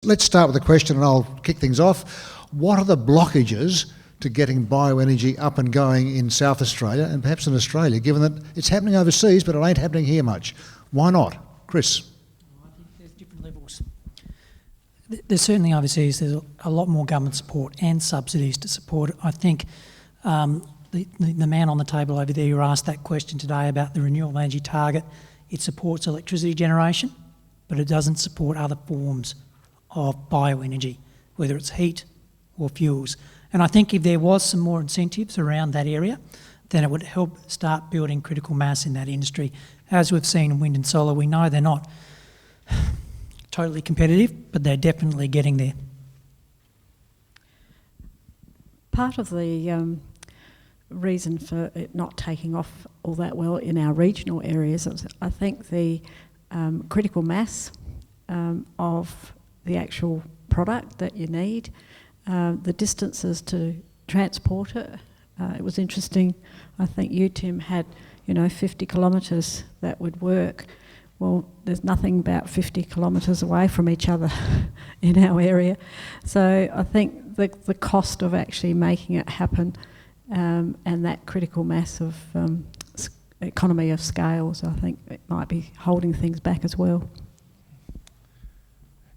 let's start with a question and I'll kick things off. What are the blockages to getting bioenergy up and going in South Australia and perhaps in Australia, given that it's happening overseas but it ain't happening here much? Why not? Chris? I think there's different levels. There's certainly overseas, there's a lot more government support and subsidies to support it. I think the man on the table over there who asked that question today about the renewable energy target, it supports electricity generation, but it doesn't support other forms of bioenergy, whether it's heat or fuels. And I think if there was some more incentives around that area, then it would help start building critical mass in that industry. As we've seen in wind and solar, we know they're not totally competitive, but they're definitely getting there. Part of the reason for it not taking off all that well in our regional areas is, I think, the critical mass of the actual product that you need, the distances to transport it. It was interesting, I think you, Tim, had 50 kilometres that would work. Well, there's nothing about 50 kilometres away from each other in our area. So I think the cost of actually making it happen and that critical mass of economy of scales, I think it might be holding things back as well.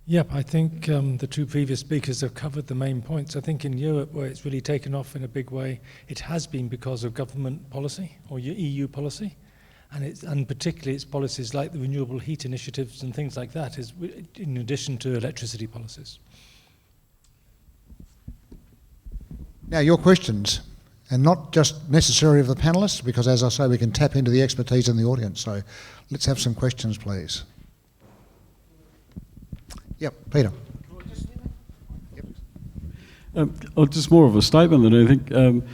Yep, I think the two previous speakers have covered the main points. I think in Europe, where it's really taken off in a big way, it has been because of government policy or EU policy, and particularly its policies like the renewable heat initiatives and things like that, is in addition to electricity policies. Now, your questions, and not just necessarily of the panellists, because as I say, we can tap into the expertise in the audience. So let's have some questions, please. Yep, Peter. Just more of a statement than anything.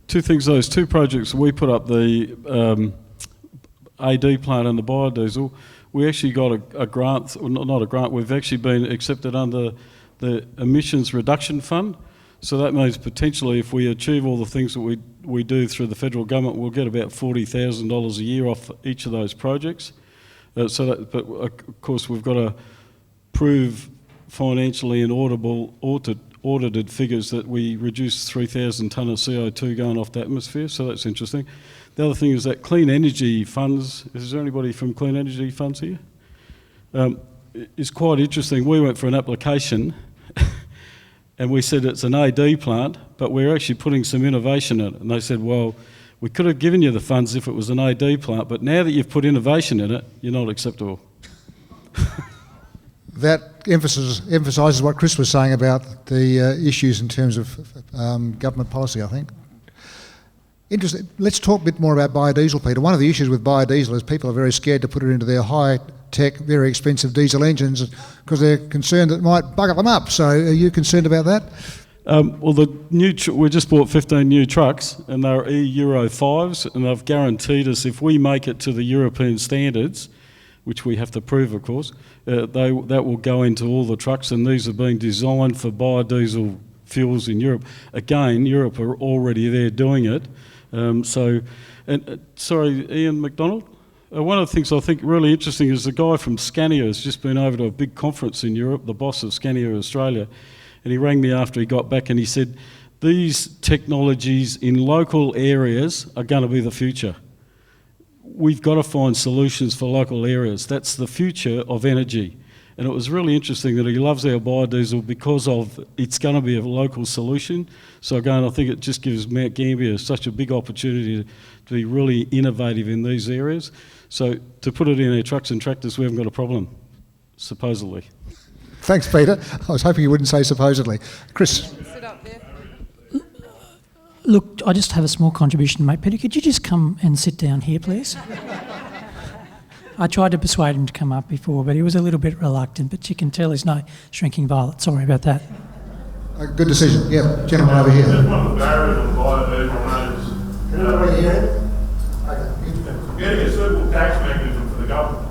Two things, those two projects, we put up the AD plant and the biodiesel. We actually got a grant, well, not a grant, we've actually been accepted under the Emissions Reduction Fund. So that means potentially if we achieve all the things that we do through the federal government, we'll get about $40,000 a year off each of those projects. But of course we've got to prove financially and audited figures that we reduce 3,000 tonne of CO2 going off the atmosphere, so that's interesting. The other thing is that clean energy funds, is there anybody from clean energy funds here? It's quite interesting. We went for an application and we said it's an AD plant, but we're actually putting some innovation in it. And they said, well, we could have given you the funds if it was an AD plant, but now that you've put innovation in it, you're not acceptable. That emphasises what Chris was saying about the issues in terms of government policy, I think. Interesting. Let's talk a bit more about biodiesel, Peter. One of the issues with biodiesel is people are very scared to put it into their high-tech, very expensive diesel engines because they're concerned that it might bugger them up. So are you concerned about that? Well, we just bought 15 new trucks and they're Euro 5s, and they've guaranteed us if we make it to the European standards, which we have to prove, of course, that will go into all the trucks, and these are being designed for biodiesel fuels in Europe. Again, Europe are already there doing it. Sorry, Ian McDonald? One of the things I think really interesting is the guy from Scania has just been over to a big conference in Europe, the boss of Scania Australia, and he rang me after he got back and he said, these technologies in local areas are going to be the future. We've got to find solutions for local areas. That's the future of energy. And it was really interesting that he loves our biodiesel because of it's going to be a local solution. So again, I think it just gives Mount Gambier such a big opportunity to be really innovative in these areas. So to put it in our trucks and tractors, we haven't got a problem, supposedly. Thanks, Peter. I was hoping you wouldn't say supposedly. Chris. Sit up there. Look, I just have a small contribution to make. Peter, could you just come and sit down here, please? I tried to persuade him to come up before, but he was a little bit reluctant, but you can tell he's no shrinking violet. Sorry about that. Good decision. Yeah, gentleman over here. Just one of the barriers on biodiesel is Can everybody hear it? getting a suitable tax mechanism for the government.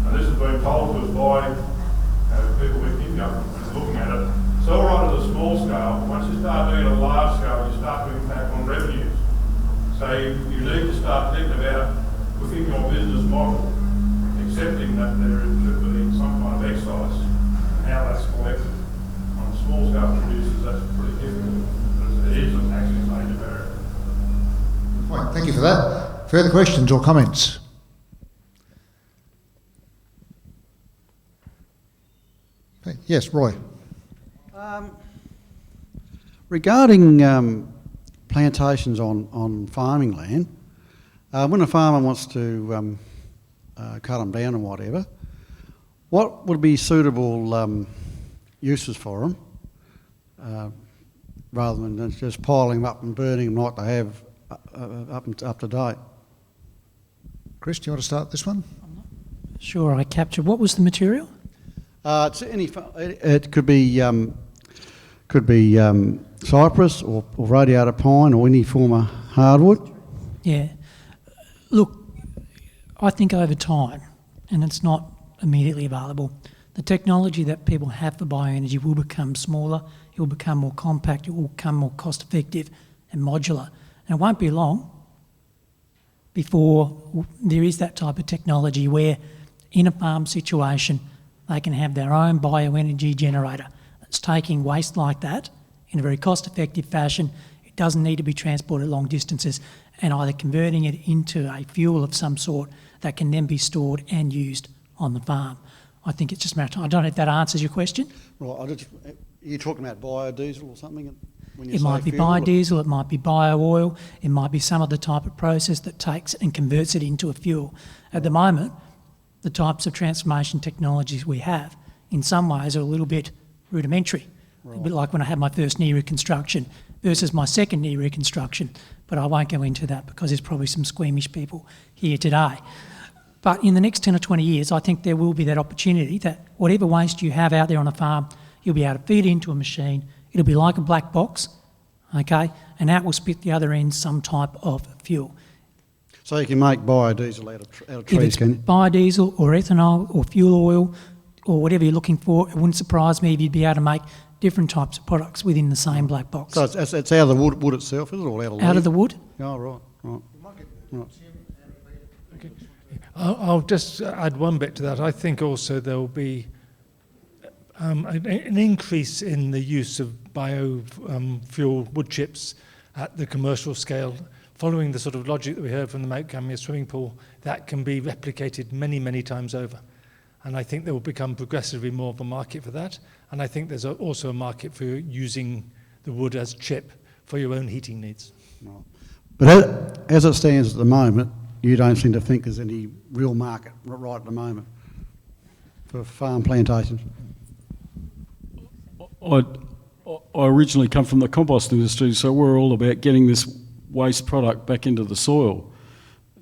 And this has been told to us by people within government looking at it. So all right at a small scale, once you start doing it at a large scale, you start to impact on revenues. So you need to start thinking about within your business model, accepting that there should be some kind of excise and how that's Further questions or comments? Okay, yes, Roy. Regarding plantations on farming land, when a farmer wants to cut them down and whatever, what would be suitable uses for them, rather than just piling them up and burning them like they have up to date? Chris, do you want to start this one? Sure, I captured. What was the material? It could be cypress or radiata pine or any form of hardwood. Yeah. Look, I think over time, and it's not immediately available, the technology that people have for bioenergy will become smaller, it will become more compact, it will become more cost effective and modular. And it won't be long before there is that type of technology where in a farm situation they can have their own bioenergy generator that's taking waste like that in a very cost effective fashion. It doesn't need to be transported long distances, and either converting it into a fuel of some sort that can then be stored and used on the farm. I think it's just a matter of time. I don't know if that answers your question. Right, you're talking about biodiesel or something? When you It say might be fuel, biodiesel, it might be bio-oil, it might be some other type of process that takes it and converts it into a fuel. At the moment, the types of transformation technologies we have, in some ways, are a little bit rudimentary. Right. A bit like when I had my first knee reconstruction versus my second knee reconstruction. But I won't go into that because there's probably some squeamish people here today. But in the next 10 or 20 years, I think there will be that opportunity that whatever waste you have out there on a farm, you'll be able to feed it into a machine. It'll be like a black box, okay? And that will spit the other end some type of fuel. So you can make biodiesel out of trees, If it's can you? biodiesel or ethanol or fuel oil or whatever you're looking for, it wouldn't surprise me if you'd be able to make different types of products within the same black box. So it's out of the wood itself, is it, or out of the Out of the wood? Oh, right. Okay. I'll just add one bit to that. I think also there will be an increase in the use of biofuel wood chips at the commercial scale, following the sort of logic that we heard from the Mount Gambier swimming pool. That can be replicated many, many times over. And I think there will become progressively more of a market for that. And I think there's also a market for using the wood as chip for your own heating needs. Right. But as it stands at the moment, you don't seem to think there's any real market right at the moment for farm plantations. I originally come from the compost industry, so we're all about getting this waste product back into the soil.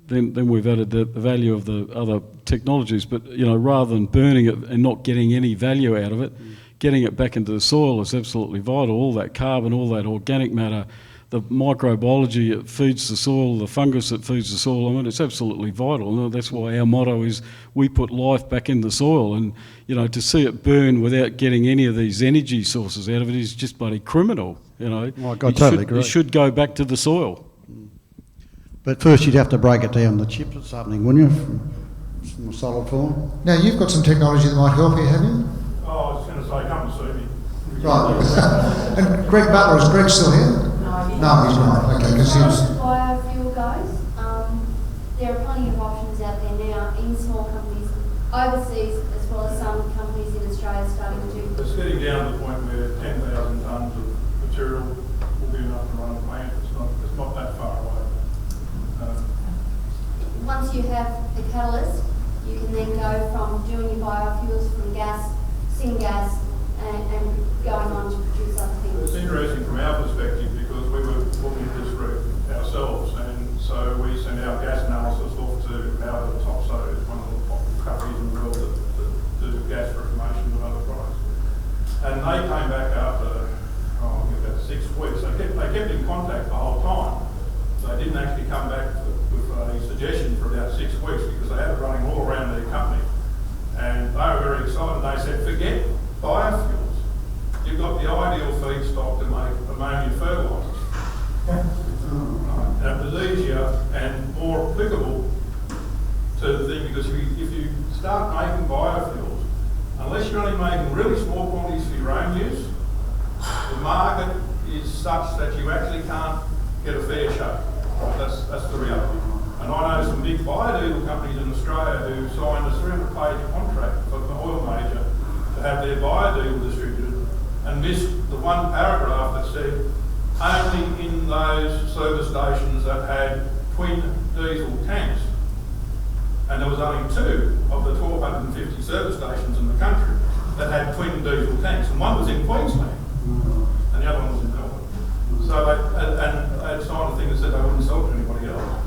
Then we've added the value of the other technologies, but rather than burning it and not getting any value out of it, getting it back into the soil is absolutely vital. All that carbon, all that organic matter, the microbiology that feeds the soil, the fungus that feeds the soil, I mean, it's absolutely vital. And that's why our motto is we put life back in the soil. And, to see it burn without getting any of these energy sources out of it is just bloody criminal, Well, I totally agree. It should go back to the soil. But first you'd have to break it down the chips or something, wouldn't you, from a solid form? Now, you've got some technology that might help here, have you? Oh, I was going to say, come and see me. Right. And Greg Butler, is Greg still here? No, he's not. Okay, because he was... Biofuel goes, there are plenty of options out there now in small companies, overseas, as well as some companies in Australia starting to... It's getting down to the point where 10,000 tonnes of material will be enough to run a plant. It's not that far away. Once you have the catalyst, you can then go from doing your biofuels from gas, syngas, and going on to produce other It's things. interesting from our perspective because we were looking at this route ourselves, and so we sent our gas analysis off to our Topso, one of the popular companies in the world that do gas reformation and other products. And they came back after about 6 weeks. They kept in contact the whole time. They didn't actually come back with a suggestion for about 6 weeks because they had it running all around their company. And they were very excited. They said, forget biofuels. You've got the ideal feedstock to make ammonia fertilisers. And it was easier and more applicable to the thing because if you start making biofuels, unless you're only making really small quantities for your own use, the market is such that you actually can't get a fair shake. That's the reality. And I big biodiesel companies in Australia who signed a 300-page contract for an oil major to have their biodiesel distributed and missed the one paragraph that said only in those service stations that had twin diesel tanks. And there was only 2 of the 1,250 service stations in the country that had twin diesel tanks, and one was in Queensland, and the other one was in Melbourne. So they signed a thing that said they wouldn't sell to anybody else.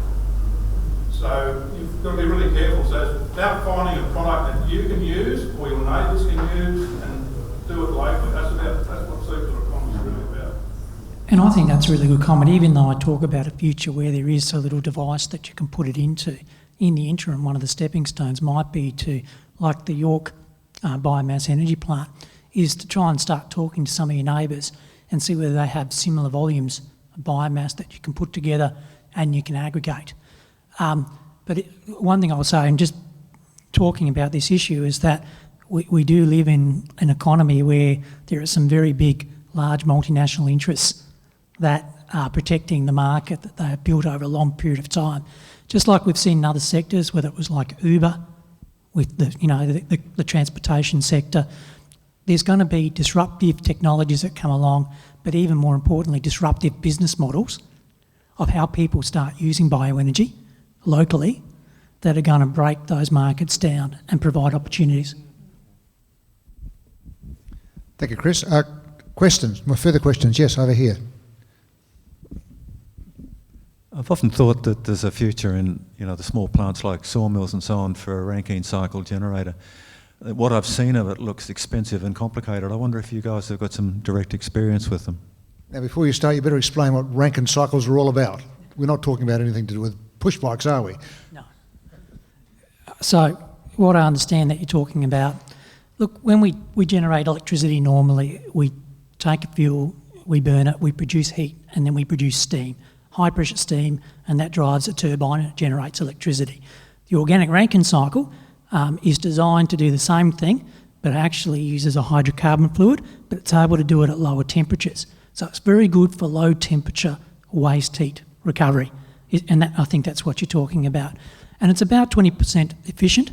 So you've got to be really careful. So it's about finding a product that you can use or your neighbours can use and do it locally. That's what circular economy is really about. And I think that's a really good comment, even though I talk about a future where there is a little device that you can put it into. In the interim, one of the stepping stones might be to, like the York biomass energy plant, is to try and start talking to some of your neighbours and see whether they have similar volumes of biomass that you can put together and you can aggregate. But one thing I'll say, and just talking about this issue, is that we do live in an economy where there are some very big, large multinational interests that are protecting the market that they have built over a long period of time. Just like we've seen in other sectors, whether it was like Uber with the transportation sector, there's going to be disruptive technologies that come along, but even more importantly, disruptive business models of how people start using bioenergy locally that are going to break those markets down and provide opportunities. Thank you, Chris. Questions? More further questions? Yes, over here. I've often thought that there's a future in, the small plants like sawmills and so on for a Rankine cycle generator. What I've seen of it looks expensive and complicated. I wonder if you guys have got some direct experience with them. Now, before you start, you better explain what Rankine cycles are all about. We're not talking about anything to do with push bikes, are we? No. So what I understand that you're talking about, look, when we generate electricity normally, we take a fuel, we burn it, we produce heat, and then we produce steam. High pressure steam, and that drives a turbine and it generates electricity. The organic Rankine cycle is designed to do the same thing, but actually uses a hydrocarbon fluid, but it's able to do it at lower temperatures. So it's very good for low temperature waste heat recovery, and I think that's what you're talking about. And it's about 20% efficient.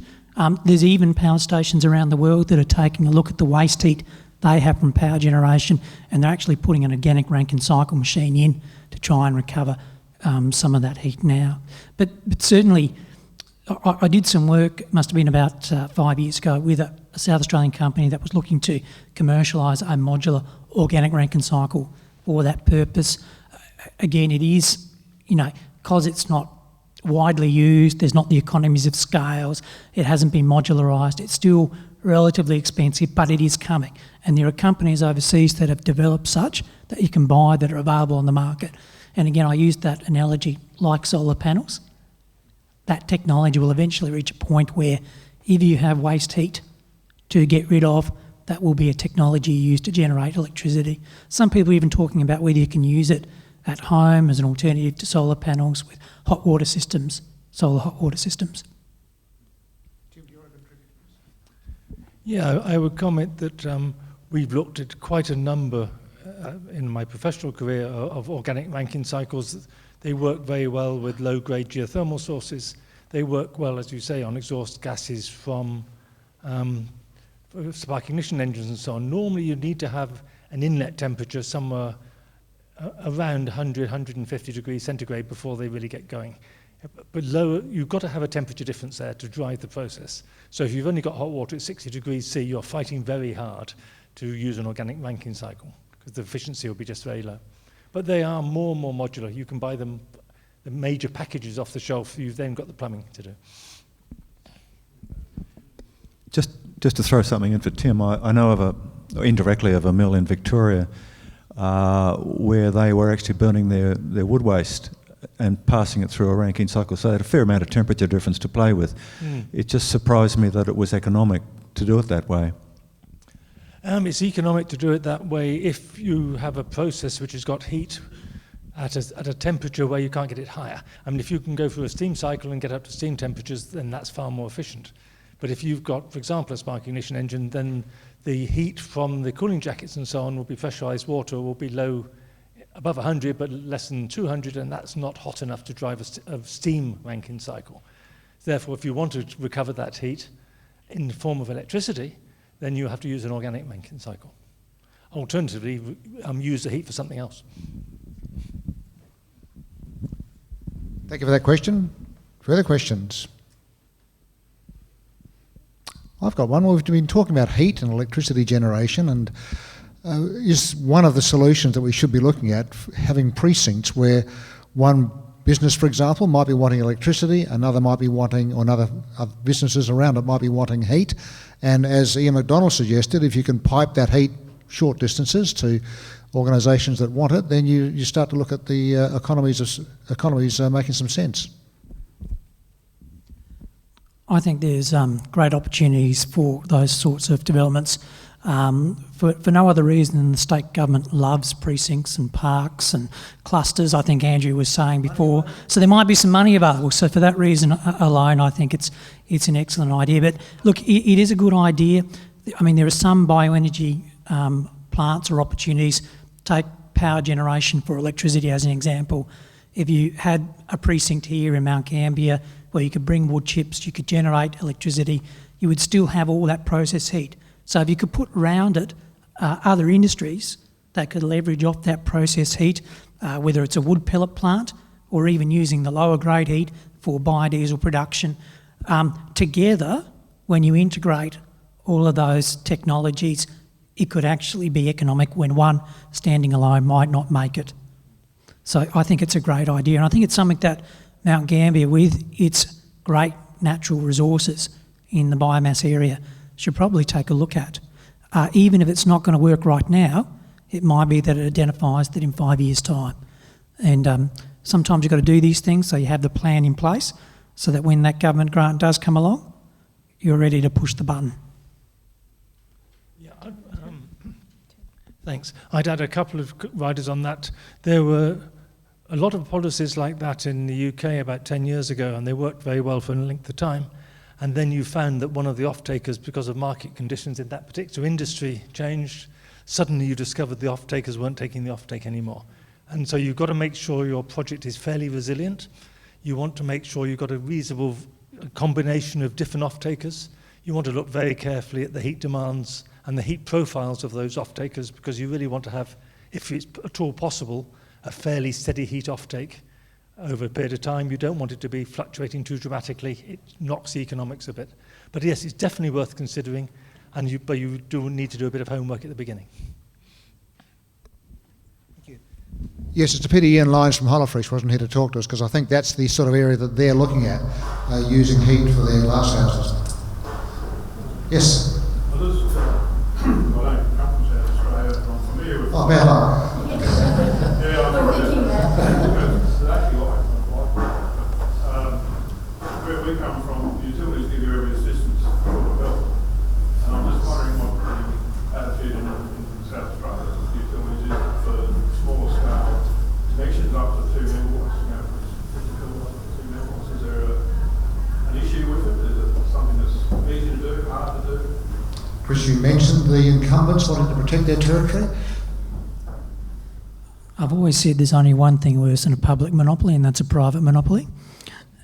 There's even power stations around the world that are taking a look at the waste heat they have from power generation, and they're actually putting an organic Rankine cycle machine in to try and recover some of that heat now. But certainly, I did some work, it must have been about 5 years ago, with a South Australian company that was looking to commercialise a modular organic Rankine cycle for that purpose. Again, it is, because it's not widely used, there's not the economies of scales, it hasn't been modularised, it's still relatively expensive, but it is coming. And there are companies overseas that have developed such that you can buy that are available on the market. And again, I used that analogy like solar panels. That technology will eventually reach a point where if you have waste heat to get rid of, that will be a technology used to generate electricity. Some people are even talking about whether you can use it at home as an alternative to solar panels with hot water systems, solar hot water systems. Yeah, I would comment that we've looked at quite a number in my professional career of organic Rankine cycles. They work very well with low-grade geothermal sources. They work well, as you say, on exhaust gases from spark ignition engines and so on. Normally you need to have an inlet temperature somewhere around 100, 150 degrees centigrade before they really get going. But lower, you've got to have a temperature difference there to drive the process. So if you've only got hot water at 60 degrees C, you're fighting very hard to use an organic Rankine cycle because the efficiency will be just very low. But they are more and more modular. You can buy them, the major packages off the shelf. You've then got the plumbing to do. Just to throw something in for Tim, I know indirectly of a mill in Victoria where they were actually burning their wood waste and passing it through a Rankine cycle. So they had a fair amount of temperature difference to play with. It just surprised me that it was economic to do it that way. It's economic to do it that way if you have a process which has got heat at a temperature where you can't get it higher. I mean, if you can go through a steam cycle and get up to steam temperatures, then that's far more efficient. But if you've got, for example, a spark ignition engine, then the heat from the cooling jackets and so on will be pressurized water, will be low, above 100, but less than 200, and that's not hot enough to drive a steam Rankine cycle. Therefore, if you want to recover that heat in the form of electricity, then you have to use an organic making cycle. Alternatively, use the heat for something else. Thank you for that question. Further questions? I've got one. We've been talking about heat and electricity generation, and is one of the solutions that we should be looking at having precincts where one business, for example, might be wanting electricity, another might be wanting, or other businesses around it might be wanting heat, and as Ian McDonald suggested, if you can pipe that heat short distances to organisations that want it, then you start to look at the economies making some sense. I think there's great opportunities for those sorts of developments. For no other reason than the state government loves precincts and parks and clusters, I think Andrew was saying before. So there might be some money available. So for that reason alone, I think it's an excellent idea. But look, it is a good idea. I mean, there are some bioenergy plants or opportunities. Take power generation for electricity as an example. If you had a precinct here in Mount Gambier where you could bring wood chips, you could generate electricity, you would still have all that process heat. So if you could put around it other industries that could leverage off that process heat, whether it's a wood pellet plant or even using the lower grade heat for biodiesel production, together, when you integrate all of those technologies, it could actually be economic when one standing alone might not make it. So I think it's a great idea, and I think it's something that Mount Gambier, with its great natural resources in the biomass area, should probably take a look at. Even if it's not going to work right now, it might be that it identifies that in 5 years' time. And sometimes you've got to do these things so you have the plan in place so that when that government grant does come along, you're ready to push the button. Yeah, thanks. I'd add a couple of riders on that. There were a lot of policies like that in the UK about 10 years ago, and they worked very well for a length of time. And then you found that one of the off-takers, because of market conditions in that particular industry, changed. Suddenly you discovered the off-takers weren't taking the off-take anymore. And so you've got to make sure your project is fairly resilient. You want to make sure you've got a reasonable combination of different off-takers. You want to look very carefully at the heat demands and the heat profiles of those off-takers, because you really want to have, if it's at all possible, a fairly steady heat offtake over a period of time. You don't want it to be fluctuating too dramatically. It knocks the economics a bit. But yes, it's definitely worth considering, but you do need to do a bit of homework at the beginning. Thank you. Yes, it's a pity Ian Lyons from Hollowfresh wasn't here to talk to us, because I think that's the sort of area that they're looking at, using heat for their glass houses. Yes? Well, this, I don't come from South Australia, but I'm familiar with... Oh, Bella. Yeah, I'm familiar with that. It's actually like where we come from, utilities give you every assistance for the belt. And I'm just wondering what the attitude in South Australia with utilities is for smaller scale connections up to 2 megawatts, for 50 kilowatts to 2 megawatts. Is there an issue with it? Is it something that's easy to do, hard to do? Chris, you mentioned the incumbents wanting to protect their territory. I've always said there's only one thing worse than a public monopoly, and that's a private monopoly.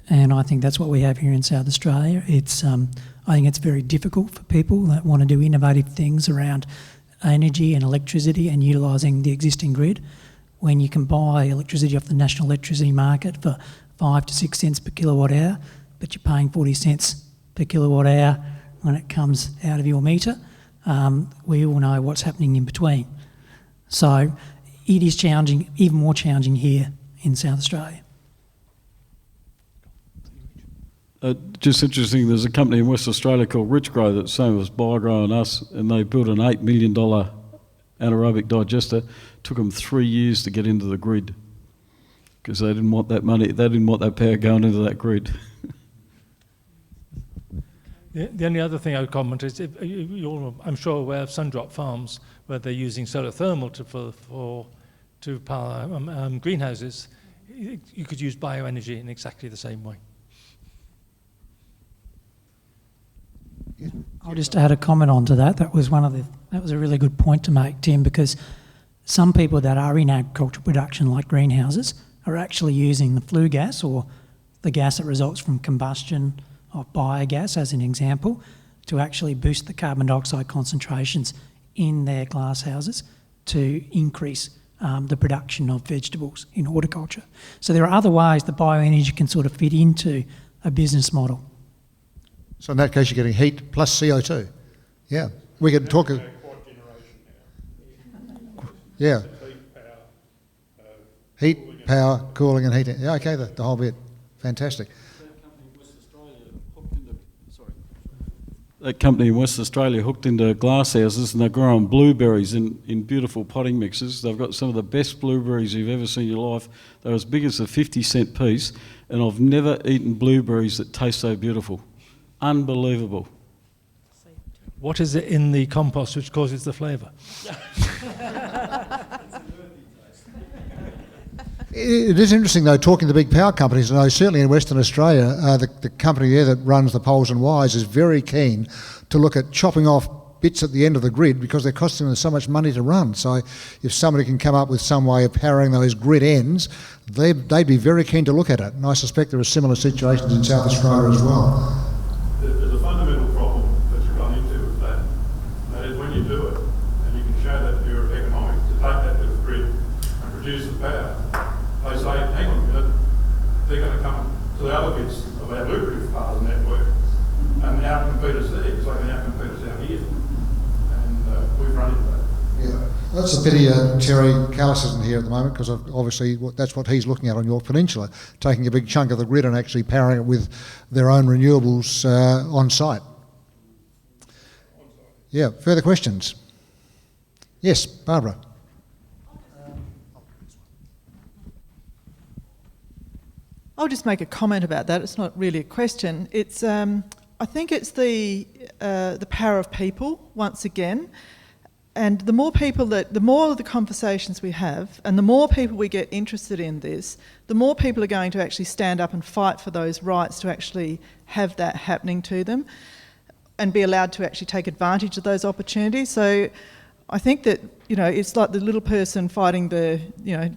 And I think that's what we have here in South Australia. I think it's very difficult for people that want to do innovative things around energy and electricity and utilising the existing grid. When you can buy electricity off the national electricity market for 5 to 6 cents per kilowatt hour, but you're paying 40 cents per kilowatt hour when it comes out of your meter, we all know what's happening in between. So it is challenging, even more challenging here in South Australia. Just interesting, there's a company in West Australia called Richgrow that's same as Biogrow and us, and they built an $8 million anaerobic digester. Took them 3 years to get into the grid because they didn't want that money, they didn't want that power going into that grid. The only other thing I would comment is, you're, I'm sure, aware of Sundrop Farms, where they're using solar thermal to power greenhouses. You could use bioenergy in exactly the same way. I'll just add a comment on to that. That was a really good point to make, Tim, because some people that are in agricultural production, like greenhouses, are actually using the flue gas or the gas that results from combustion of biogas, as an example, to actually boost the carbon dioxide concentrations in their glass houses to increase the production of vegetables in horticulture. So there are other ways that bioenergy can sort of fit into a business model. So in that case, you're getting heat plus CO2. Yeah, we can talk. Yeah. Heat, power, cooling and heating. Yeah, okay, the whole bit. Fantastic. That company in West Australia hooked into glass houses, and they're growing blueberries in beautiful potting mixes. They've got some of the best blueberries you've ever seen in your life. They're as big as a 50-cent piece, and I've never eaten blueberries that taste so beautiful. Unbelievable. What is it in the compost which causes the flavour? It is interesting, though, talking to the big power companies. I know certainly in Western Australia, the company there that runs the poles and wires is very keen to look at chopping off bits at the end of the grid because they're costing them so much money to run. So if somebody can come up with some way of powering those grid ends, they'd be very keen to look at it. And I suspect there are similar situations in South Australia as well. There's a fundamental problem that you run into with that. That is when you do it, and you can show that you're economic to take that to the grid and produce the power. They say, hang on a minute, they're going to come to the other bits of our lucrative part of the network and out-compete us there, so they can out-compete us out here. And we've run into that. Yeah, that's a pity Terry Callis isn't here at the moment because obviously that's what he's looking at on York Peninsula, taking a big chunk of the grid and actually powering it with their own renewables on site. Yeah, further questions? Yes, Barbara. I'll just make a comment about that. It's not really a question. It's, I think it's the power of people, once again. And the more of the conversations we have, and the more people we get interested in this, the more people are going to actually stand up and fight for those rights to actually have that happening to them and be allowed to actually take advantage of those opportunities. So I think that, it's like the little person fighting the,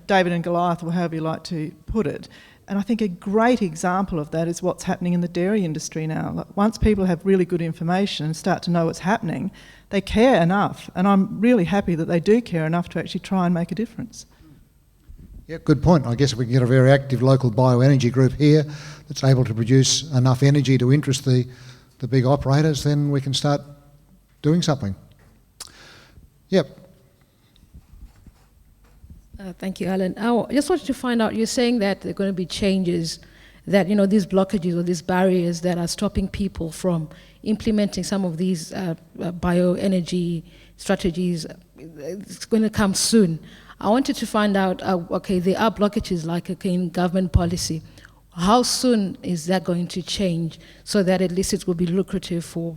David and Goliath, or however you like to put it. And I think a great example of that is what's happening in the dairy industry now. Like, once people have really good information and start to know what's happening, they care enough. And I'm really happy that they do care enough to actually try and make a difference. Yeah, good point. I guess if we can get a very active local bioenergy group here that's able to produce enough energy to interest the big operators, then we can start doing something. Yep. Thank you, Alan. I just wanted to find out, you're saying that there are going to be changes, that, these blockages or these barriers that are stopping people from implementing some of these bioenergy strategies, it's going to come soon. I wanted to find out, okay, there are blockages like in government policy. How soon is that going to change so that at least it will be lucrative for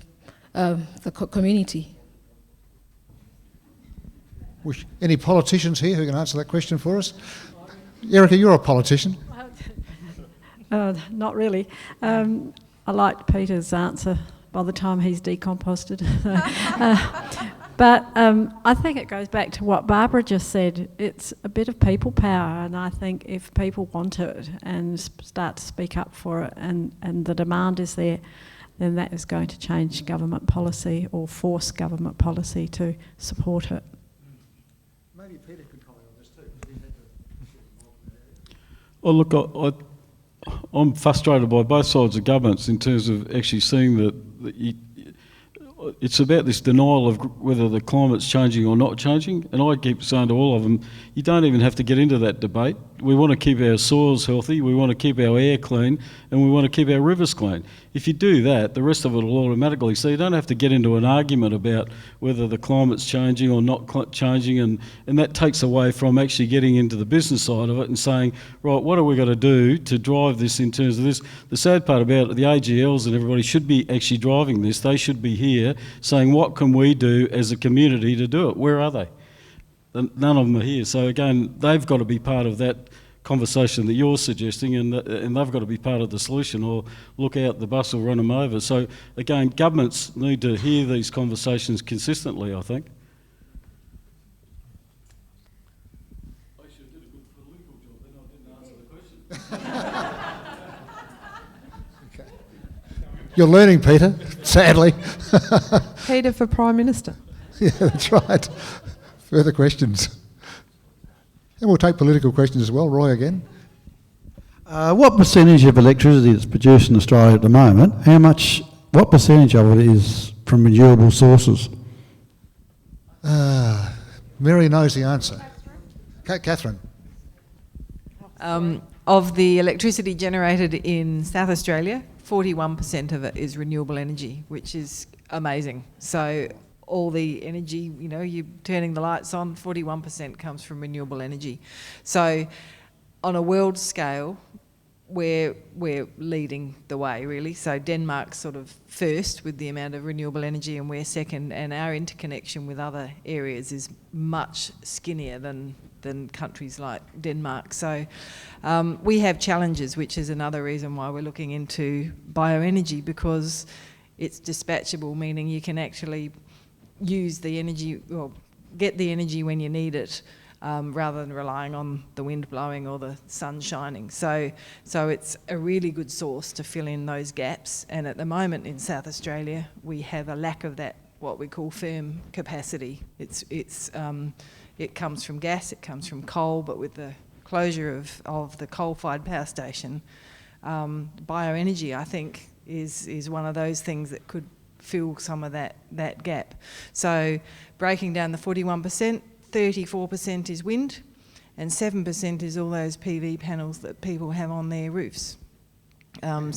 the community? Any politicians here who can answer that question for us? Erica, you're a politician. Not really. I liked Peter's answer by the time he's decomposted. But I think it goes back to what Barbara just said. It's a bit of people power, and I think if people want it and start to speak up for it and the demand is there, then that is going to change government policy or force government policy to support it. Maybe Peter could comment on this too. Well, look, I'm frustrated by both sides of governments in terms of actually seeing that it's about this denial of whether the climate's changing or not changing. And I keep saying to all of them, you don't even have to get into that debate. We want to keep our soils healthy, we want to keep our air clean, and we want to keep our rivers clean. If you do that, the rest of it will automatically. So you don't have to get into an argument about whether the climate's changing or not changing, and that takes away from actually getting into the business side of it and saying, right, what are we going to do to drive this in terms of this? The sad part about it, the AGLs and everybody should be actually driving this. They should be here saying, what can we do as a community to do it? Where are they? None of them are here. So again, they've got to be part of that conversation that you're suggesting, and they've got to be part of the solution, or look out, the bus will run them over. So again, governments need to hear these conversations consistently, I think. I should have did a good political job, then I didn't answer the question. You're learning, Peter, sadly. Peter for Prime Minister. Yeah, that's right. Further questions? And we'll take political questions as well. Roy again. What percentage of electricity that's produced in Australia at the moment, what percentage of it is from renewable sources? Mary knows the answer. Catherine. Of the electricity generated in South Australia, 41% of it is renewable energy, which is amazing. So all the energy, you know, you're turning the lights on, 41% comes from renewable energy. So on a world scale, we're leading the way, really. So Denmark's sort of first with the amount of renewable energy, and we're second, and our interconnection with other areas is much skinnier than countries like Denmark. So we have challenges, which is another reason why we're looking into bioenergy, because it's dispatchable, meaning you can actually use the energy, or get the energy when you need it, rather than relying on the wind blowing or the sun shining. So it's a really good source to fill in those gaps. And at the moment in South Australia, we have a lack of that, what we call firm capacity. It comes from gas, it comes from coal, but with the closure of the coal-fired power station, bioenergy, I think, is one of those things that could fill some of that gap. So breaking down the 41%, 34% is wind, and 7% is all those PV panels that people have on their roofs. What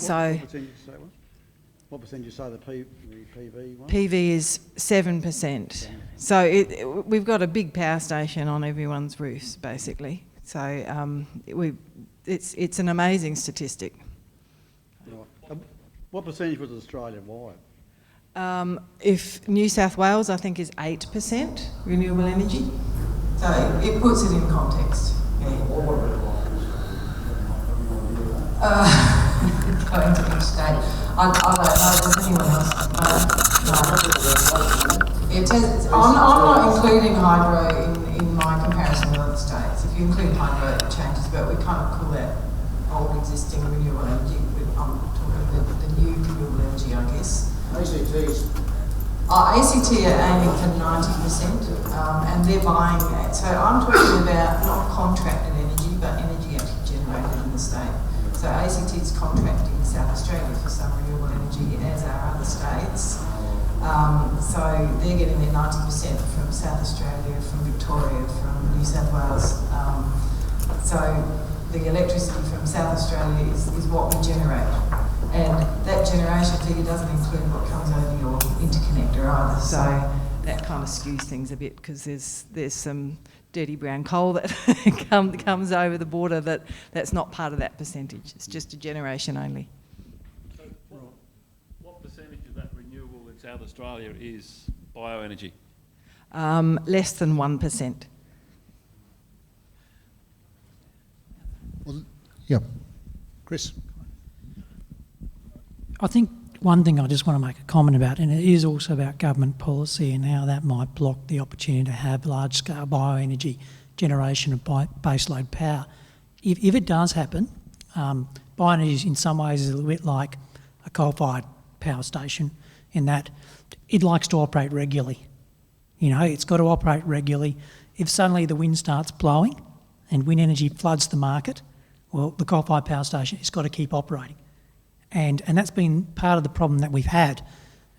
percentage you say the PV one? PV is 7%. So we've got a big power station on everyone's roofs, basically. So it's an amazing statistic. Right. What percentage was Australia-wide? If New South Wales, I think, is 8% renewable energy. So it puts it in context. Yeah. Going to each state. I don't know, does anyone else? No. I'm not including hydro in my comparison with other states. If you include hydro, it changes, but we kind of call that old existing renewable energy. I'm talking about the new renewable energy, I guess. ACTs? ACT are aiming for 90%, and they're buying that. So I'm talking about not contracted energy, but energy actually generated in the state. So ACT is contracting South Australia for some renewable energy, as are other states. So they're getting their 90% from South Australia, from Victoria, from New South Wales. So the electricity from South Australia is what we generate. And that generation figure doesn't include what comes over your interconnector either. So that kind of skews things a bit, because there's some dirty brown coal that comes over the border that's not part of that percentage. It's just a generation only. So what percentage of that renewable in South Australia is bioenergy? Less than 1%. Well, yeah. Chris. I think one thing I just want to make a comment about, and it is also about government policy and how that might block the opportunity to have large-scale bioenergy generation of baseload power. If it does happen, bioenergy in some ways is a little bit like a coal-fired power station in that it likes to operate regularly. You know, it's got to operate regularly. If suddenly the wind starts blowing and wind energy floods the market, well, the coal-fired power station has got to keep operating. And that's been part of the problem that we've had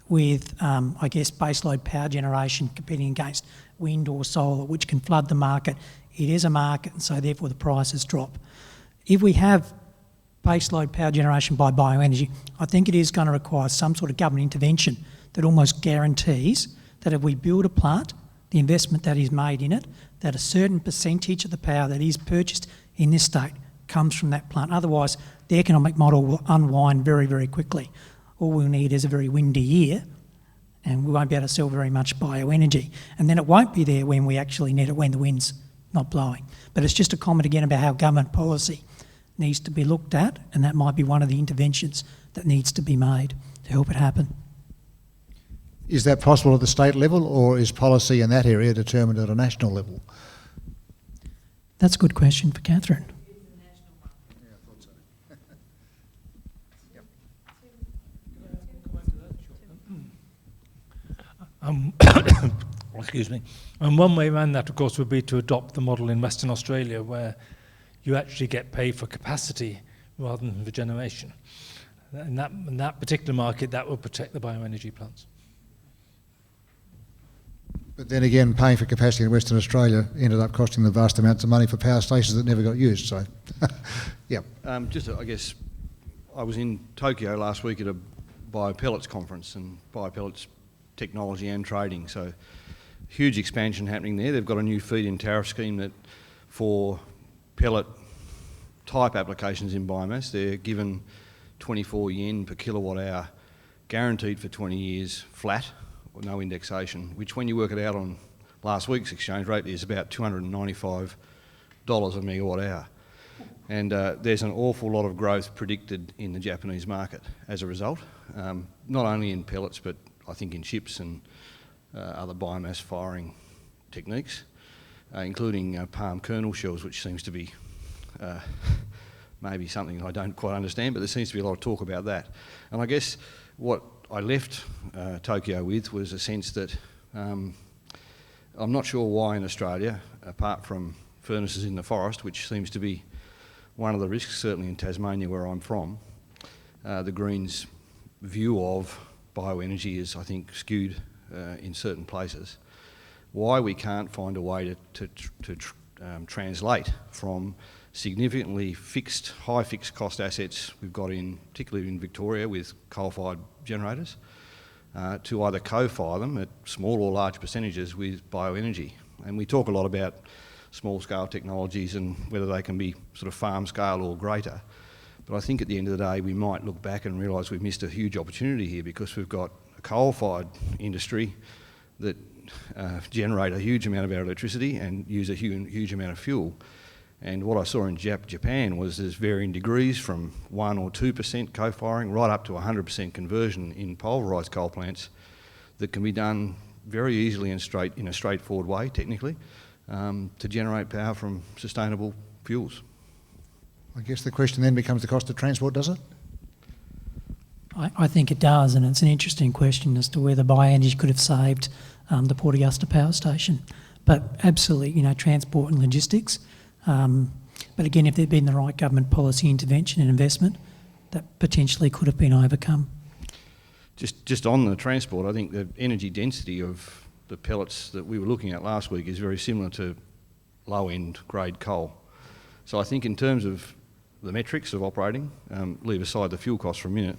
with, I guess, baseload power generation competing against wind or solar, which can flood the market. It is a market, and so therefore the prices drop. If we have baseload power generation by bioenergy, I think it is going to require some sort of government intervention that almost guarantees that if we build a plant, the investment that is made in it, that a certain percentage of the power that is purchased in this state comes from that plant. Otherwise, the economic model will unwind very, very quickly. All we'll need is a very windy year, and we won't be able to sell very much bioenergy. And then it won't be there when we actually need it, when the wind's not blowing. But it's just a comment again about how government policy needs to be looked at, and that might be one of the interventions that needs to be made to help it happen. Is that possible at the state level, or is policy in that area determined at a national level? That's a good question for Catherine. Excuse me. And one way around that, of course, would be to adopt the model in Western Australia where you actually get paid for capacity rather than for generation. In that particular market, that will protect the bioenergy plants. But then again, paying for capacity in Western Australia ended up costing them vast amounts of money for power stations that never got used. So, yeah. I guess I was in Tokyo last week at a biopellets conference, and biopellets technology and trading. So, huge expansion happening there. They've got a new feed-in tariff scheme that for pellet type applications in biomass, they're given 24 yen per kilowatt hour, guaranteed for 20 years, flat, or no indexation, which when you work it out on last week's exchange rate is about $295 a megawatt hour. And there's an awful lot of growth predicted in the Japanese market as a result, not only in pellets, but I think in chips and other biomass firing techniques, including palm kernel shells, which seems to be maybe something I don't quite understand, but there seems to be a lot of talk about that. And I guess what I left Tokyo with was a sense that I'm not sure why in Australia, apart from furnaces in the forest, which seems to be one of the risks, certainly in Tasmania where I'm from, the Greens' view of bioenergy is, I think, skewed in certain places. Why we can't find a way to translate from significantly high fixed cost assets we've got particularly in Victoria with coal-fired generators, to either co-fire them at small or large percentages with bioenergy. And we talk a lot about small-scale technologies and whether they can be sort of farm-scale or greater. But I think at the end of the day, we might look back and realise we've missed a huge opportunity here because we've got a coal-fired industry that generate a huge amount of our electricity and use a huge amount of fuel. And what I saw in Japan was there's varying degrees from 1 or 2% co-firing right up to 100% conversion in pulverised coal plants that can be done very easily and in a straightforward way, technically, to generate power from sustainable fuels. I guess the question then becomes the cost of transport, does it? I think it does, and it's an interesting question as to whether bioenergy could have saved the Port Augusta power station. But absolutely, transport and logistics. But again, if there'd been the right government policy intervention and investment, that potentially could have been overcome. Just on the transport, I think the energy density of the pellets that we were looking at last week is very similar to low-end grade coal. So I think in terms of the metrics of operating, leave aside the fuel costs for a minute,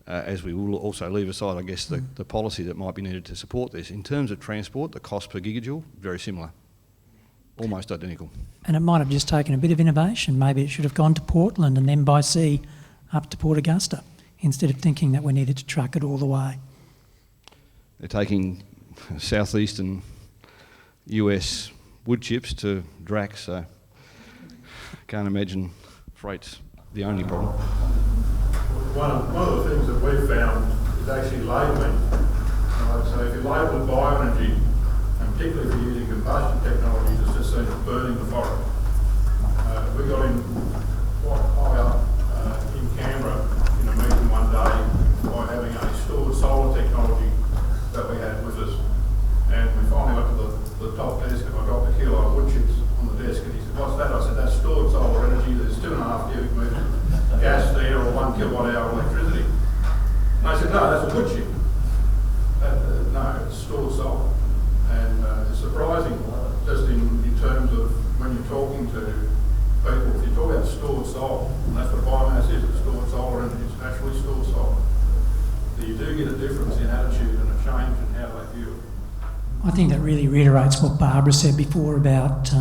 as we will also leave aside, I guess, the policy that might be needed to support this. In terms of transport, the cost per gigajoule, very similar, almost identical. And it might have just taken a bit of innovation. Maybe it should have gone to Portland and then by sea up to Port Augusta, instead of thinking that we needed to truck it all the way. They're taking southeastern US wood chips to Drax, so can't imagine freight's the only problem. One of the things that we've found is actually labelling. Right? So if you label it bioenergy, and particularly if you're using combustion technologies, it's just seen as burning the forest. We got in quite high up in Canberra in a meeting one day by having a stored solar technology that we had with us. And we finally went to the top desk and I got the kilo of wood chips on the desk and he said, "What's that?" I said, "That's stored solar energy. There's 2.5 cubic metres of gas there or 1 kilowatt hour electricity." And I said, "No, that's a wood chip." No, it's stored solar. And it's surprising just in terms of when you're talking to people, if you talk about stored solar, and that's what biomass is, it's stored solar energy, it's naturally stored solar. So you do get a difference in attitude and a change in how they view it. I think that really reiterates what Barbara said before about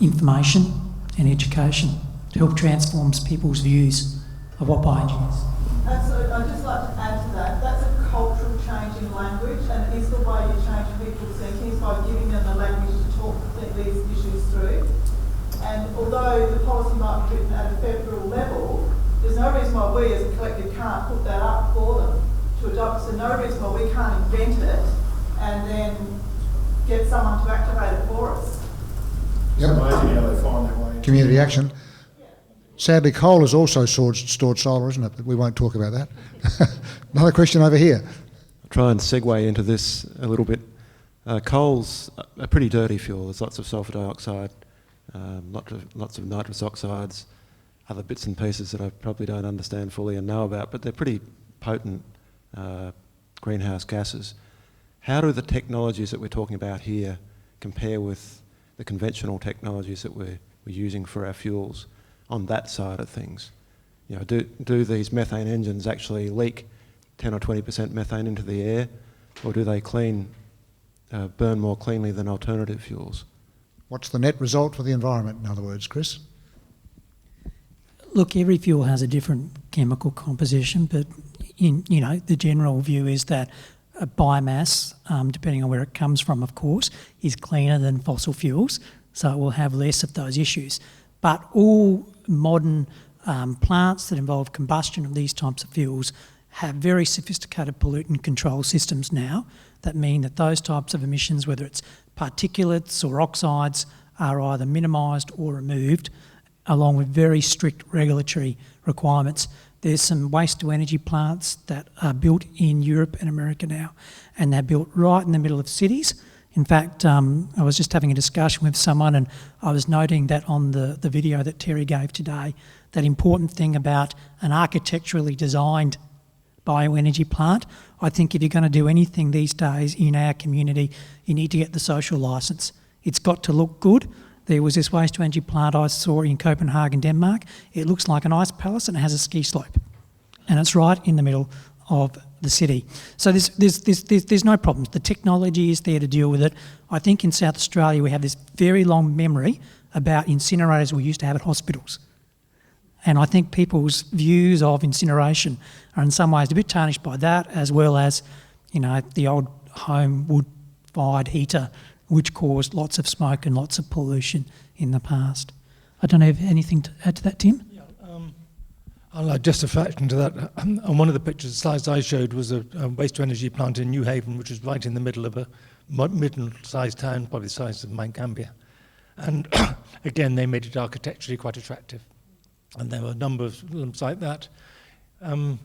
information and education to help transform people's views of what bioenergy is. Absolutely. I'd just like to add to that. That's a cultural change in language, and it is the way you change people's thinking is by giving them the language to talk these issues through. And although the policy might be written at a federal level, there's no reason why we as a collective can't put that up for them to adopt. So no reason why we can't invent it and then get someone to activate it for us. It's amazing how they find their way. Community action. Sadly, coal is also stored solar, isn't it? But we won't talk about that. Another question over here. try and segue into this a little bit. Coal's a pretty dirty fuel. There's lots of sulphur dioxide, lots of nitrous oxides, other bits and pieces that I probably don't understand fully and know about, but they're pretty potent greenhouse gases. How do the technologies that we're talking about here compare with the conventional technologies that we're using for our fuels on that side of things? You know, do these methane engines actually leak 10 or 20% methane into the air, or do they burn more cleanly than alternative fuels? What's the net result for the environment, in other words, Chris? Look, every fuel has a different chemical composition, but the general view is that a biomass, depending on where it comes from, of course, is cleaner than fossil fuels, so it will have less of those issues. But all modern plants that involve combustion of these types of fuels have very sophisticated pollutant control systems now that mean that those types of emissions, whether it's particulates or oxides, are either minimised or removed, along with very strict regulatory requirements. There's some waste-to-energy plants that are built in Europe and America now, and they're built right in the middle of cities. In fact, I was just having a discussion with someone, and I was noting that on the video that Terry gave today, that important thing about an architecturally designed bioenergy plant. I think if you're going to do anything these days in our community, you need to get the social licence. It's got to look good. There was this waste-to-energy plant I saw in Copenhagen, Denmark. It looks like an ice palace and it has a ski slope. And it's right in the middle of the city. So there's no problems. The technology is there to deal with it. I think in South Australia we have this very long memory about incinerators we used to have at hospitals. And I think people's views of incineration are in some ways a bit tarnished by that, as well as, the old home wood-fired heater, which caused lots of smoke and lots of pollution in the past. I don't know if anything to add to that, Tim? Yeah, I'll add just a fraction to that. On one of the pictures, slides I showed was a waste-to-energy plant in New Haven, which is right in the middle of a middle-sized town, probably the size of Mount Gambier. And again, they made it architecturally quite attractive. And there were a number of films like that.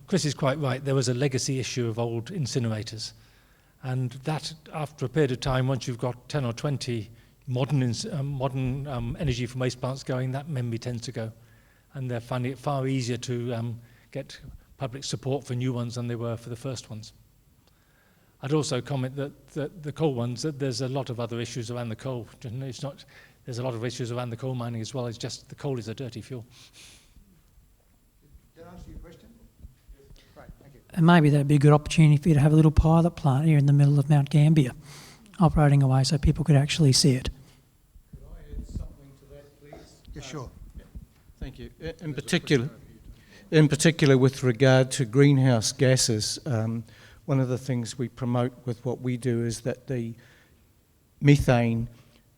Chris is quite right. There was a legacy issue of old incinerators. And that, after a period of time, once you've got 10 or 20 modern energy from waste plants going, that memory tends to go. And they're finding it far easier to get public support for new ones than they were for the first ones. I'd also comment that the coal ones, that there's a lot of other issues around the coal. There's a lot of issues around the coal mining as well. It's just the coal is a dirty fuel. Did I answer your question? Yes. Great, thank you. And maybe that'd be a good opportunity for you to have a little pilot plant here in the middle of Mount Gambier, operating away so people could actually see it. Could I add something to that, please? Yeah, sure. Thank you. In particular, with regard to greenhouse gases, one of the things we promote with what we do is that the methane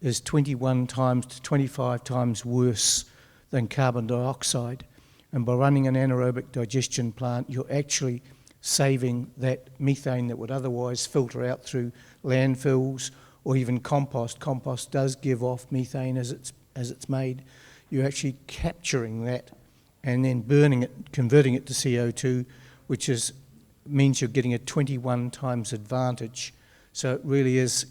is 21 times to 25 times worse than carbon dioxide. And by running an anaerobic digestion plant, you're actually saving that methane that would otherwise filter out through landfills or even compost. Compost does give off methane as it's made. You're actually capturing that and then burning it, converting it to CO2, which means you're getting a 21 times advantage. So it really is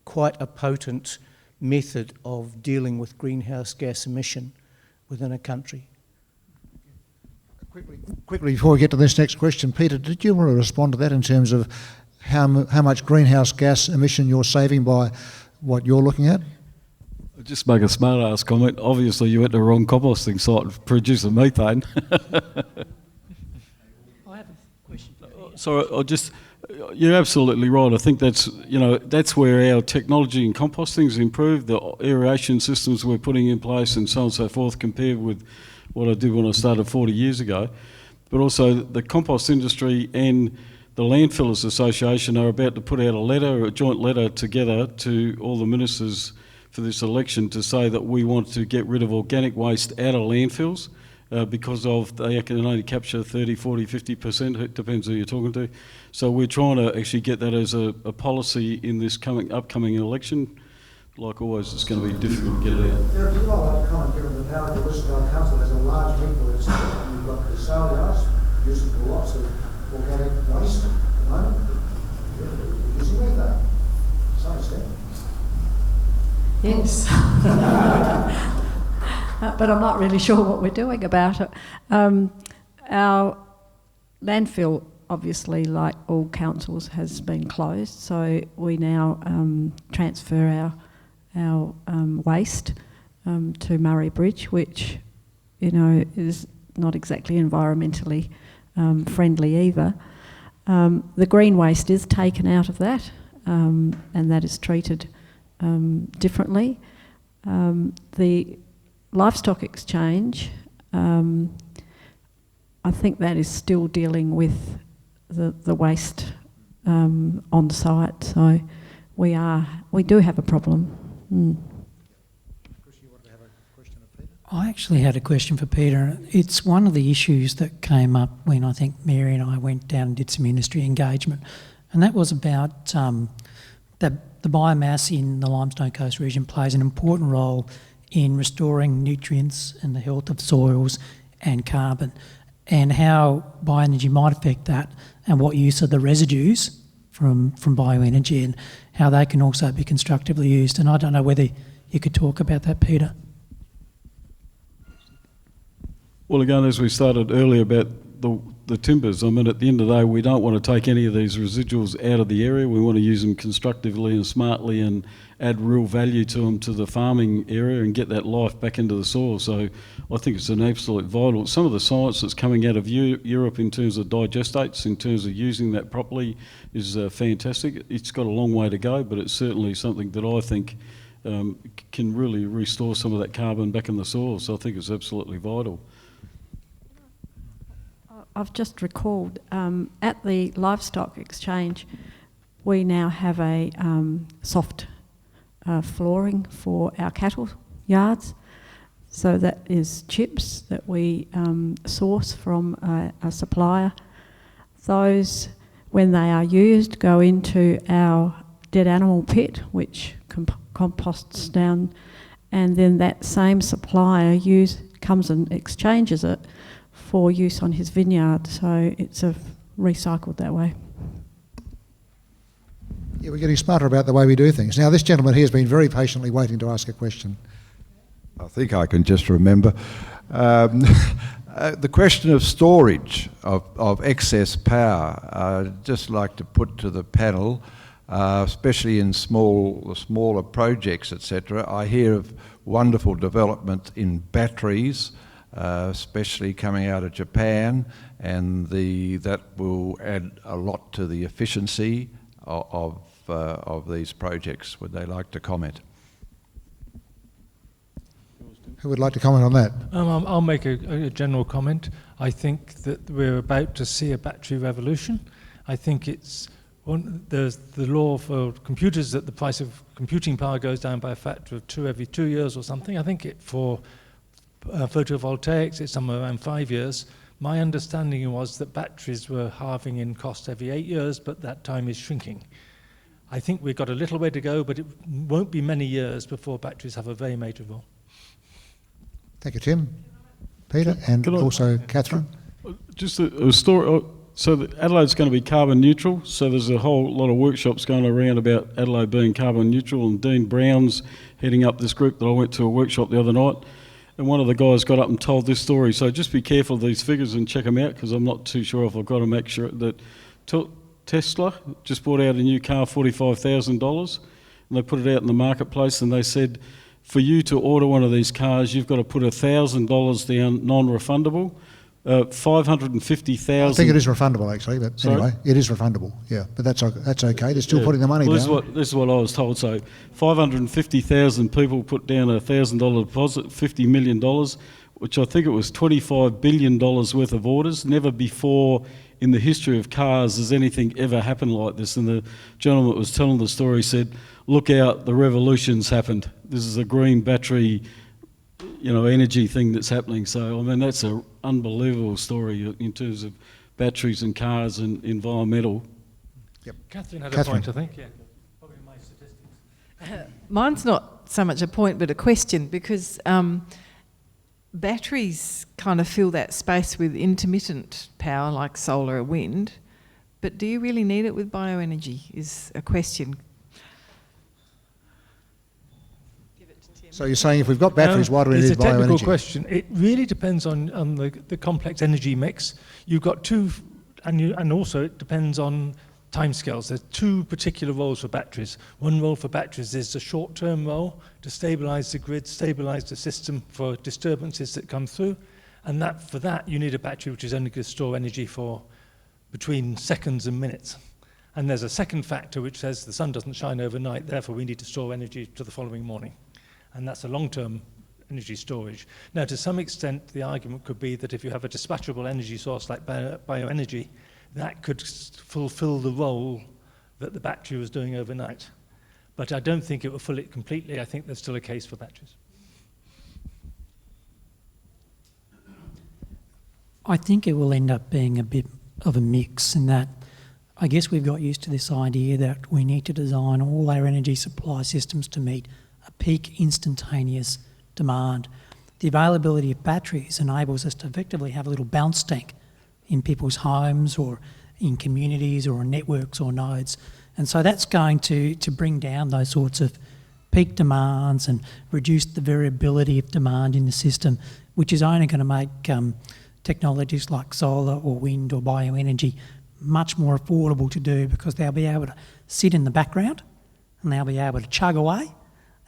quite a potent method of dealing with greenhouse gas emission within a country. Quickly before we get to this next question, Peter, did you want to respond to that in terms of how much greenhouse gas emission you're saving by what you're looking at? I'll just make a smart-ass comment. Obviously, you went to the wrong composting site to produce the methane. I have a question. So you're absolutely right. I think that's where our technology in composting has improved, the aeration systems we're putting in place and so on and so forth, compared with what I did when I started 40 years ago. But also the compost industry and the Landfillers Association are about to put out a joint letter together to all the ministers for this election to say that we want to get rid of organic waste out of landfills because they can only capture 30, 40, 50%, it depends who you're talking to. So we're trying to actually get that as a policy in this upcoming election. Like always, it's going to be difficult to get it out. Derek, you might like to comment, given the power of the Western Council has a large influence. You've got the sale yards using lots of organic waste at the moment. Yes. But I'm not really sure what we're doing about it. Our landfill, obviously, like all councils, has been closed, so we now transfer our waste to Murray Bridge, which, you know, is not exactly environmentally friendly either. The green waste is taken out of that, and that is treated differently. The Livestock Exchange, I think that is still dealing with the waste on site, so we do have a problem. I actually had a question for Peter. It's one of the issues that came up when I think Mary and I went down and did some industry engagement, and that was about that the biomass in the Limestone Coast region plays an important role in restoring nutrients and the health of soils and carbon, and how bioenergy might affect that, and what use of the residues from bioenergy and how they can also be constructively used. And I don't know whether you could talk about that, Peter. Well, again, as we started earlier about the timbers, I mean, at the end of the day, we don't want to take any of these residuals out of the area. We want to use them constructively and smartly and add real value to them, to the farming area, and get that life back into the soil. So I think it's an absolute vital. Some of the science that's coming out of Europe in terms of digestates, in terms of using that properly, is fantastic. It's got a long way to go, but it's certainly something that I think can really restore some of that carbon back in the soil. So I think it's absolutely vital. I've just recalled, at the Livestock Exchange, we now have a soft flooring for our cattle yards. So that is chips that we source from a supplier. Those, when they are used, go into our dead animal pit, which composts down, and then that same supplier comes and exchanges it for use on his vineyard, so it's recycled that way. Yeah, we're getting smarter about the way we do things. Now, this gentleman here has been very patiently waiting to ask a question. I think I can just remember. The question of storage of excess power, I'd just like to put to the panel, especially in smaller projects, etc. I hear of wonderful development in batteries, especially coming out of Japan, and that will add a lot to the efficiency of these projects. Would they like to comment? Who would like to comment on that? I'll make a general comment. I think that we're about to see a battery revolution. I think there's the law for computers that the price of computing power goes down by a factor of 2 every 2 years or something. I think for photovoltaics, it's somewhere around 5 years. My understanding was that batteries were halving in cost every 8 years, but that time is shrinking. I think we've got a little way to go, but it won't be many years before batteries have a very major role. Thank you, Tim, Peter, and also Catherine. Just a story. So Adelaide's going to be carbon neutral, so there's a whole lot of workshops going around about Adelaide being carbon neutral, and Dean Brown's heading up this group that I went to a workshop the other night. And one of the guys got up and told this story. So just be careful of these figures and check them out, because I'm not too sure if I've got to make sure that Tesla just bought out a new car, $45,000, and they put it out in the marketplace, and they said, for you to order one of these cars, you've got to put $1,000 down, non-refundable. 550,000. I think it is refundable, actually, but Sorry? anyway, it is refundable, yeah. But that's okay, they're still putting the money down. This is what I was told. So 550,000 people put down a $1,000 deposit, $50 million, which I think it was $25 billion worth of orders. Never before in the history of cars has anything ever happened like this. And the gentleman that was telling the story said, look out, the revolution's happened. This is a green battery energy thing that's happening. So, I mean, that's an unbelievable story in terms of batteries and cars and environmental. Yep. Catherine had a point, I think. Yeah. Probably my statistics. Mine's not so much a point, but a question, because batteries kind of fill that space with intermittent power like solar or wind, But do you really need it with bioenergy is a question. So you're saying if we've got batteries, why do we need bioenergy? It's a technical question. It really depends on the complex energy mix. You've got two, and also it depends on timescales. There's two particular roles for batteries. One role for batteries is a short-term role to stabilise the grid, stabilise the system for disturbances that come through. And for that, you need a battery which is only going to store energy for between seconds and minutes. And there's a second factor which says the sun doesn't shine overnight, therefore we need to store energy to the following morning. And that's a long-term energy storage. Now, to some extent, the argument could be that if you have a dispatchable energy source like bioenergy, that could fulfill the role that the battery was doing overnight. But I don't think it will fill it completely. I think there's still a case for batteries. I think it will end up being a bit of a mix in that I guess we've got used to this idea that we need to design all our energy supply systems to meet a peak instantaneous demand. The availability of batteries enables us to effectively have a little bounce tank in people's homes or in communities or on networks or nodes. And so that's going to bring down those sorts of peak demands and reduce the variability of demand in the system, which is only going to make technologies like solar or wind or bioenergy much more affordable to do because they'll be able to sit in the background and they'll be able to chug away.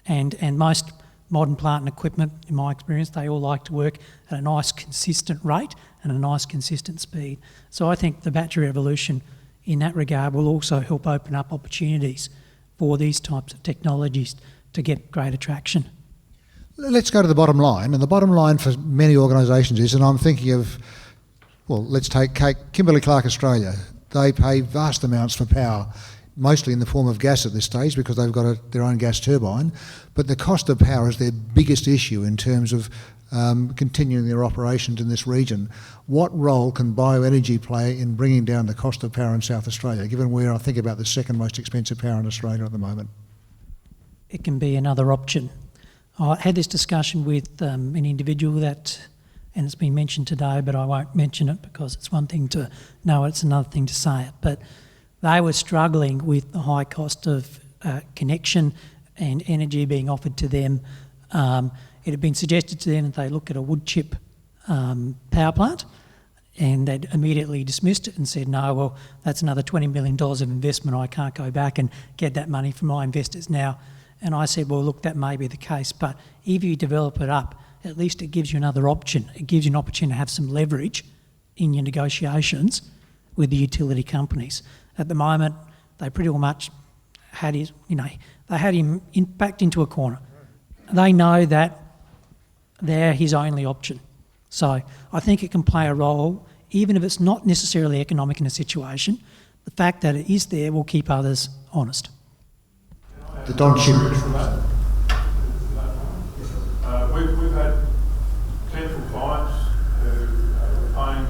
And most modern plant and equipment, in my experience, they all like to work at a nice consistent rate and a nice consistent speed. So I think the battery revolution in that regard will also help open up opportunities for these types of technologies to get greater traction. Let's go to the bottom line. And the bottom line for many organisations is, and I'm thinking of, well, let's take Kimberley-Clark Australia. They pay vast amounts for power, mostly in the form of gas at this stage because they've got their own gas turbine. But the cost of power is their biggest issue in terms of continuing their operations in this region. What role can bioenergy play in bringing down the cost of power in South Australia, given we're, I think, about the second most expensive power in Australia at the moment? It can be another option. I had this discussion with an individual that, and it's been mentioned today, but I won't mention it because it's one thing to know it, it's another thing to say it. But they were struggling with the high cost of connection and energy being offered to them. It had been suggested to them that they look at a wood chip power plant, and they'd immediately dismissed it and said, no, well, that's another $20 million of investment. I can't go back and get that money from my investors now. And I said, well, look, that may be the case, but if you develop it up, at least it gives you another option. It gives you an opportunity to have some leverage in your negotiations with the utility companies. At the moment, they pretty much had his, they had him backed into a corner. They know that they're his only option. So I think it can play a role, even if it's not necessarily economic in a situation. The fact that it is there will keep others honest. The Don Chip. We've had potential clients who were paying,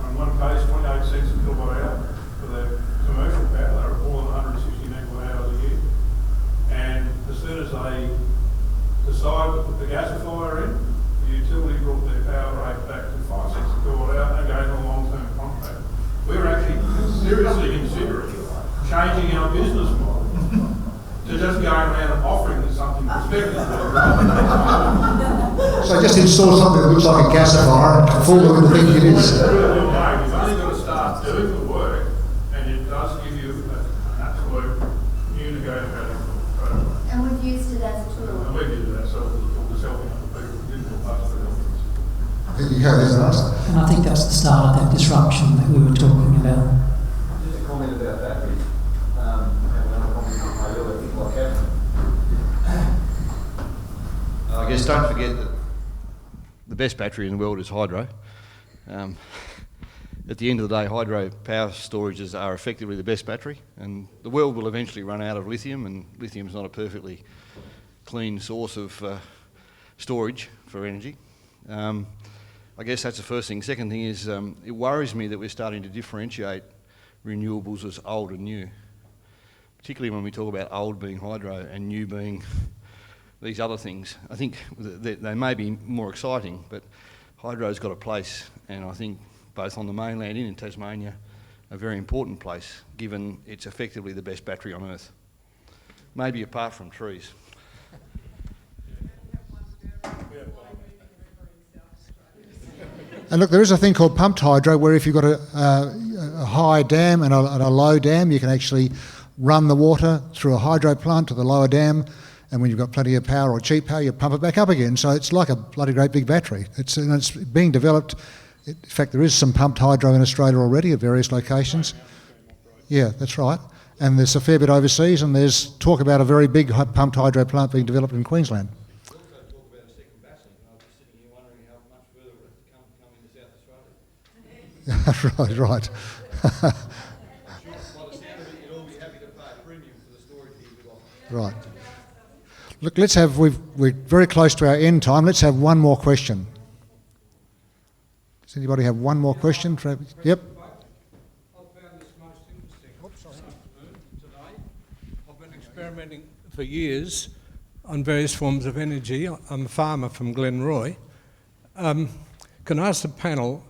in one case, 28 cents a kilowatt hour for their commercial power. They were more than 160 megawatt hours a year. And as soon as they decided to put the gasifier in, the utility brought their power rate back to 5 cents a kilowatt hour and gave them a long-term contract. We're actually seriously considering changing our business model to just going around and offering something prospectively. So just install something that looks like a gasifier and fool them into thinking it is. You've only got to start doing the work, and it does give you an absolute new negotiating program. And we've used it as a tool. And we've used it ourselves as a tool to helping other people who didn't feel part of the help. There you go, there's an answer. And I think that's the start of that disruption that we were talking about. Just a comment about batteries. I guess don't forget that the best battery in the world is hydro. At the end of the day, hydro power storages are effectively the best battery, and the world will eventually run out of lithium, and lithium is not a perfectly clean source of storage for energy. I guess that's the first thing. Second thing is it worries me that we're starting to differentiate renewables as old and new, particularly when we talk about old being hydro and new being these other things. I think they may be more exciting, but hydro's got a place, and I think both on the mainland and in Tasmania, a very important place, given it's effectively the best battery on Earth. Maybe apart from trees. And look, there is a thing called pumped hydro, where if you've got a high dam and a low dam, you can actually run the water through a hydro plant to the lower dam, and when you've got plenty of power or cheap power, you pump it back up again. So it's like a bloody great big battery. It's being developed. In fact, there is some pumped hydro in Australia already at various locations. Yeah, that's right. And there's a fair bit overseas, and there's talk about a very big pumped hydro plant being developed in Queensland. Right. Right. Look, we're very close to our end time. Let's have one more question. Does anybody have one more question? Yep. I found this most interesting today. I've been experimenting for years on various forms of energy. I'm a farmer from Glenroy. Can I ask the panel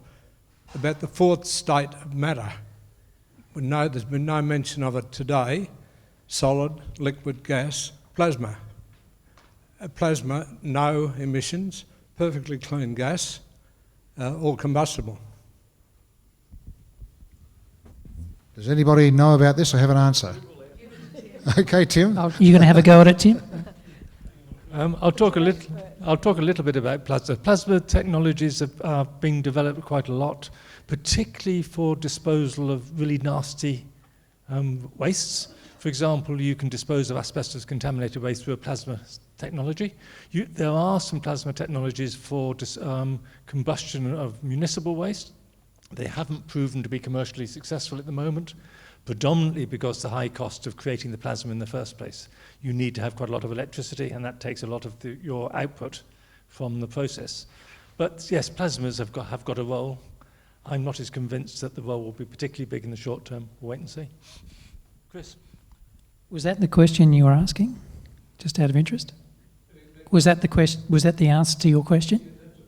about the fourth state of matter? There's been no mention of it today. Solid, liquid, gas, plasma. Plasma, no emissions, perfectly clean gas, all combustible. Does anybody know about this or have an answer? Okay, Tim. You're going to have a go at it, Tim? I'll talk a little bit about plasma. Plasma technologies are being developed quite a lot, particularly for disposal of really nasty wastes. For example, you can dispose of asbestos-contaminated waste through a plasma technology. There are some plasma technologies for combustion of municipal waste. They haven't proven to be commercially successful at the moment, predominantly because of the high cost of creating the plasma in the first place. You need to have quite a lot of electricity, and that takes a lot of your output from the process. But yes, plasmas have got a role. I'm not as convinced that the role will be particularly big in the short term. We'll wait and see. Chris? Was that the question you were asking, just out of interest? Was that the question? Was that the answer to your question?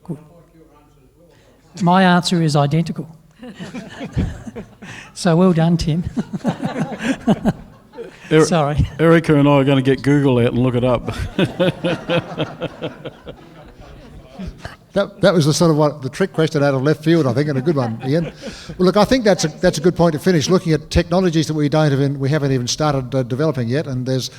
Good. My answer is identical. So well done, Tim. Sorry. Erica and I are going to get Google out and look it up. That was the sort of the trick question out of left field, I think, and a good one, Ian. Well, look, I think that's a good point to finish. Looking at technologies that we haven't even started developing yet, and there's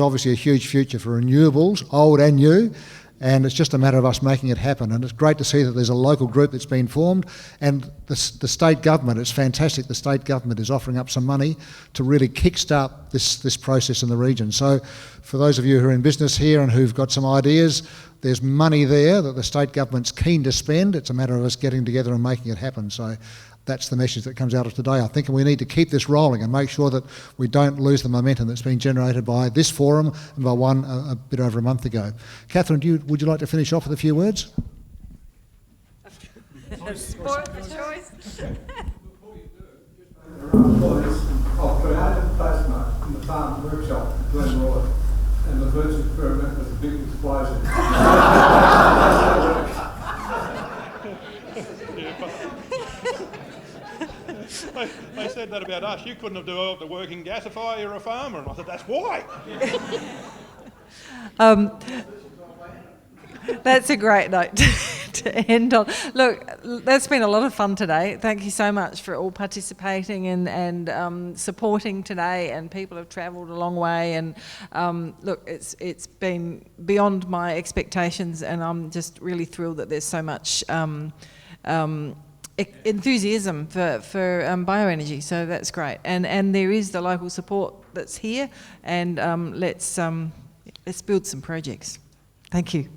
obviously a huge future for renewables, old and new, and it's just a matter of us making it happen. And it's great to see that there's a local group that's been formed, and the state government. It's fantastic. The state government is offering up some money to really kickstart this process in the region. So, for those of you who are in business here and who've got some ideas, there's money there that the state government's keen to spend. It's a matter of us getting together and making it happen. So that's the message that comes out of today, I think, and we need to keep this rolling and make sure that we don't lose the momentum that's been generated by this forum and by one a bit over a month ago. Catherine, would you like to finish off with a few words? Sport the choice. I've created plasma in the farm workshop at Glenroy, and the first experiment was a big explosion. They said that about us. You couldn't have developed a working gasifier, you're a farmer. And I said, that's why. That's a great note to end on. Look, that's been a lot of fun today. Thank you so much for all participating and supporting today, and people have travelled a long way, and look, it's been beyond my expectations, and I'm just really thrilled that there's so much enthusiasm for bioenergy, so that's great. And there is the local support that's here, and let's build some projects. Thank you.